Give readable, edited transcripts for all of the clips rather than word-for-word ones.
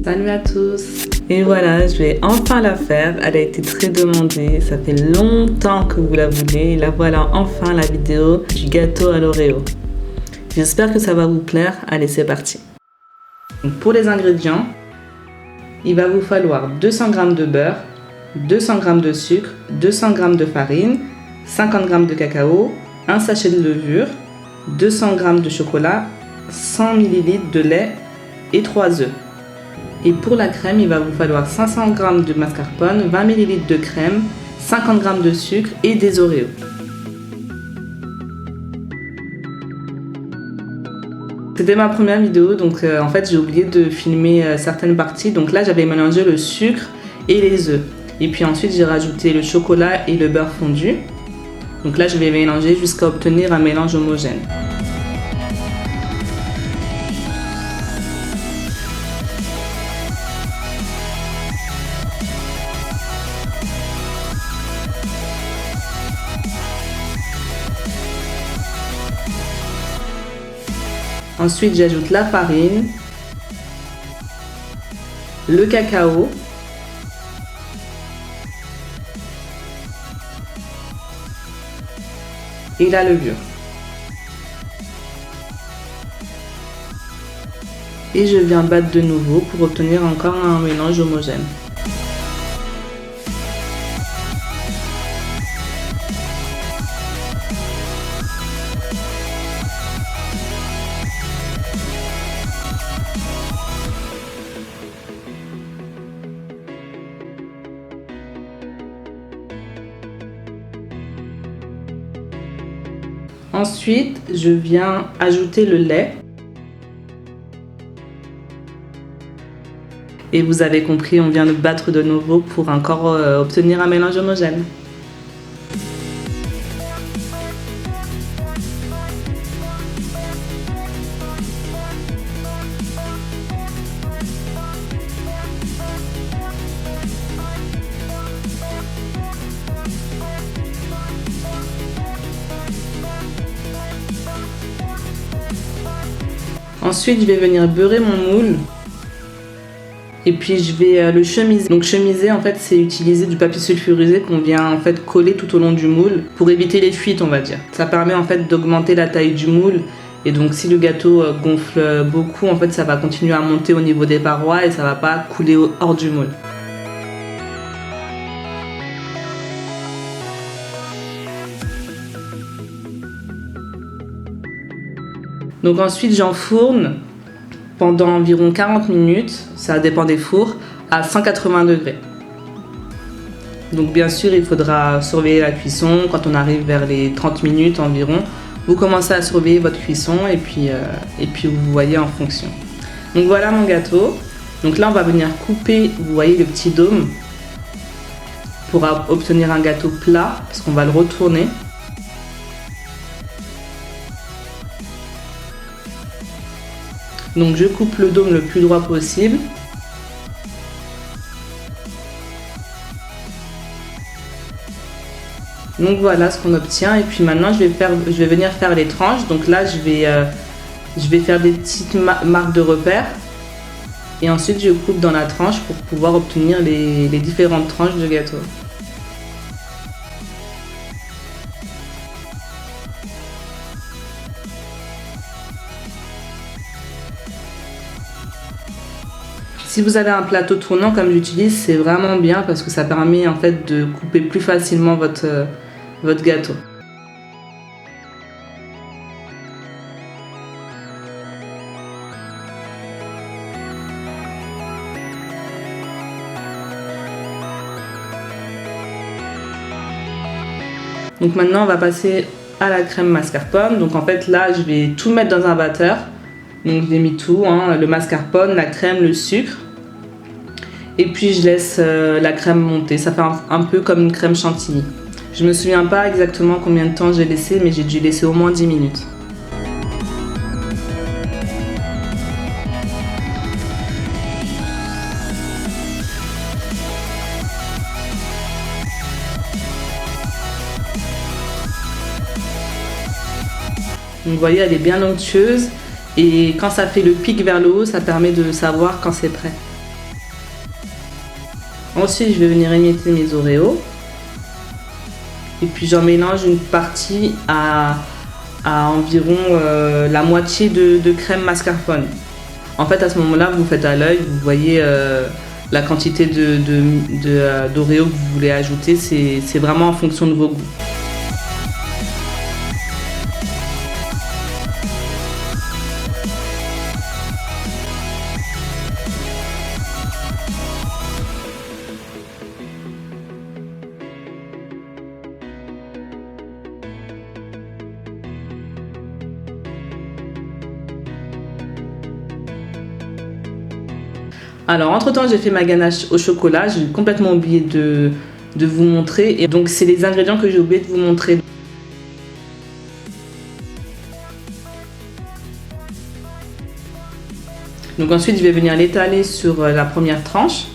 Salut à tous! Et voilà, je vais enfin la faire. Elle a été très demandée, ça fait longtemps que vous la voulez. Et la voilà enfin la vidéo du gâteau à l'Oreo. J'espère que ça va vous plaire. Allez, c'est parti! Donc pour les ingrédients, il va vous falloir 200 g de beurre, 200 g de sucre, 200 g de farine, 50 g de cacao, un sachet de levure, 200 g de chocolat, 100 ml de lait et 3 œufs. Et pour la crème, il va vous falloir 500 g de mascarpone, 20 ml de crème, 50 g de sucre et des Oreos. C'était ma première vidéo, donc en fait j'ai oublié de filmer certaines parties. Donc là j'avais mélangé le sucre et les œufs. Et puis ensuite j'ai rajouté le chocolat et le beurre fondu. Donc là je vais mélanger jusqu'à obtenir un mélange homogène. Ensuite, j'ajoute la farine, le cacao, et la levure. Et je viens battre de nouveau pour obtenir encore un mélange homogène. Ensuite, je viens ajouter le lait. Et vous avez compris, on vient de battre de nouveau pour encore obtenir un mélange homogène. Ensuite, je vais venir beurrer mon moule et puis je vais le chemiser. Donc chemiser, en fait, c'est utiliser du papier sulfurisé qu'on vient en fait coller tout au long du moule pour éviter les fuites, on va dire. Ça permet en fait d'augmenter la taille du moule et donc si le gâteau gonfle beaucoup, en fait, ça va continuer à monter au niveau des parois et ça va pas couler hors du moule. Donc ensuite j'enfourne pendant environ 40 minutes, ça dépend des fours, à 180 degrés. Donc bien sûr il faudra surveiller la cuisson. Quand on arrive vers les 30 minutes environ, vous commencez à surveiller votre cuisson et puis vous voyez en fonction. Donc voilà mon gâteau. Donc là on va venir couper, vous voyez le petit dôme, pour obtenir un gâteau plat parce qu'on va le retourner. Donc je coupe le dôme le plus droit possible. Donc voilà ce qu'on obtient. Et puis maintenant je vais venir faire les tranches. Donc là je vais faire des petites marques de repère. Et ensuite je coupe dans la tranche pour pouvoir obtenir les différentes tranches de gâteau. Si vous avez un plateau tournant comme j'utilise, c'est vraiment bien parce que ça permet en fait de couper plus facilement votre gâteau. Donc maintenant on va passer à la crème mascarpone. Donc en fait là je vais tout mettre dans un batteur. Donc j'ai mis tout, le mascarpone, la crème, le sucre. Et puis je laisse la crème monter. Ça fait un peu comme une crème chantilly. Je me souviens pas exactement combien de temps j'ai laissé, mais j'ai dû laisser au moins 10 minutes. Donc vous voyez, elle est bien onctueuse et quand ça fait le pic vers le haut, ça permet de savoir quand c'est prêt. Ensuite, je vais venir émietter mes Oreos. Et puis j'en mélange une partie à environ la moitié de crème mascarpone. En fait, à ce moment-là, vous faites à l'œil, vous voyez la quantité d'Oreo que vous voulez ajouter. C'est vraiment en fonction de vos goûts. Alors, entre-temps, j'ai fait ma ganache au chocolat. J'ai complètement oublié de vous montrer. Et donc, c'est les ingrédients que j'ai oublié de vous montrer. Donc ensuite, je vais venir l'étaler sur la première tranche.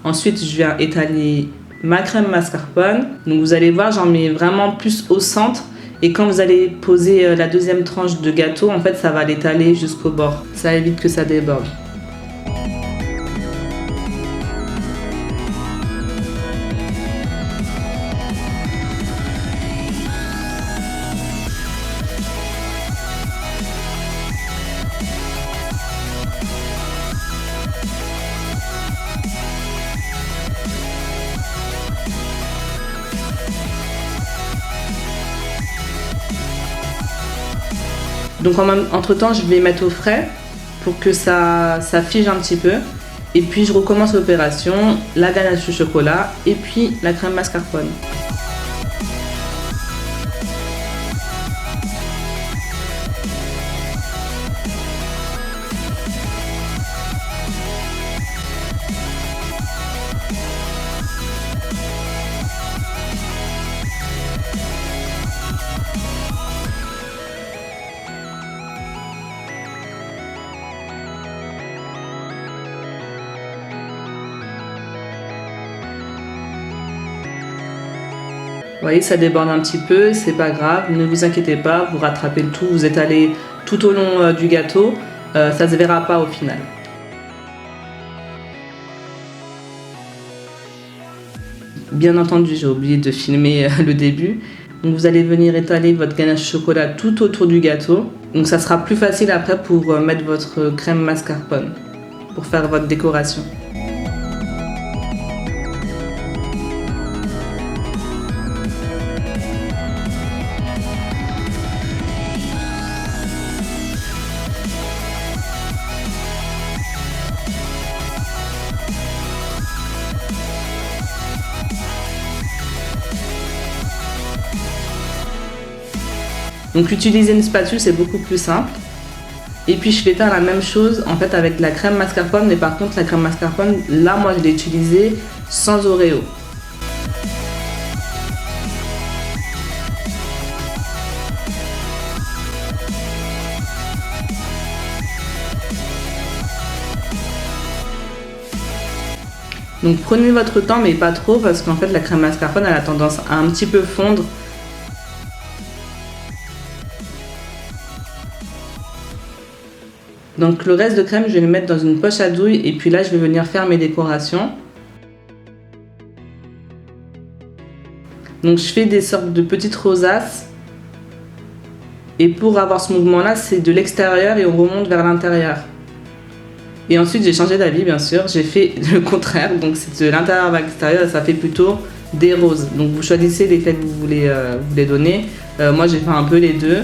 Ensuite, je viens étaler ma crème mascarpone. Donc vous allez voir, j'en mets vraiment plus au centre. Et quand vous allez poser la deuxième tranche de gâteau, en fait, ça va l'étaler jusqu'au bord. Ça évite que ça déborde. Donc entre-temps, je vais mettre au frais pour que ça fige un petit peu. Et puis je recommence l'opération, la ganache au chocolat et puis la crème mascarpone. Vous voyez, ça déborde un petit peu, c'est pas grave, ne vous inquiétez pas, vous rattrapez le tout, vous étalez tout au long du gâteau, ça se verra pas au final. Bien entendu, j'ai oublié de filmer le début. Donc vous allez venir étaler votre ganache au chocolat tout autour du gâteau. Donc ça sera plus facile après pour mettre votre crème mascarpone, pour faire votre décoration. Donc utiliser une spatule, c'est beaucoup plus simple. Et puis je vais faire la même chose en fait avec la crème mascarpone, mais par contre la crème mascarpone, là moi je l'ai utilisée sans Oreo. Donc prenez votre temps, mais pas trop, parce qu'en fait la crème mascarpone elle a tendance à un petit peu fondre. Donc le reste de crème, je vais le mettre dans une poche à douille et puis là, je vais venir faire mes décorations. Donc je fais des sortes de petites rosaces. Et pour avoir ce mouvement-là, c'est de l'extérieur et on remonte vers l'intérieur. Et ensuite, j'ai changé d'avis, bien sûr. J'ai fait le contraire. Donc c'est de l'intérieur vers l'extérieur et ça fait plutôt des roses. Donc vous choisissez l'effet que vous voulez donner. Moi, j'ai fait un peu les deux.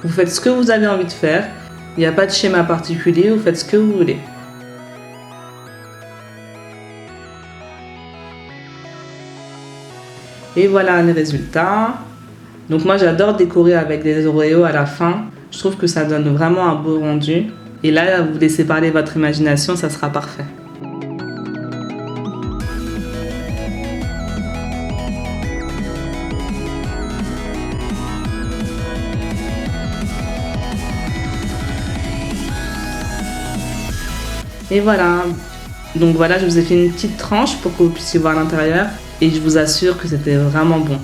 Vous faites ce que vous avez envie de faire. Il n'y a pas de schéma particulier, vous faites ce que vous voulez. Et voilà les résultats. Donc moi j'adore décorer avec des Oreos à la fin. Je trouve que ça donne vraiment un beau rendu. Et là, vous laissez parler votre imagination, ça sera parfait. Et voilà. Donc voilà, je vous ai fait une petite tranche pour que vous puissiez voir l'intérieur. Et je vous assure que c'était vraiment bon.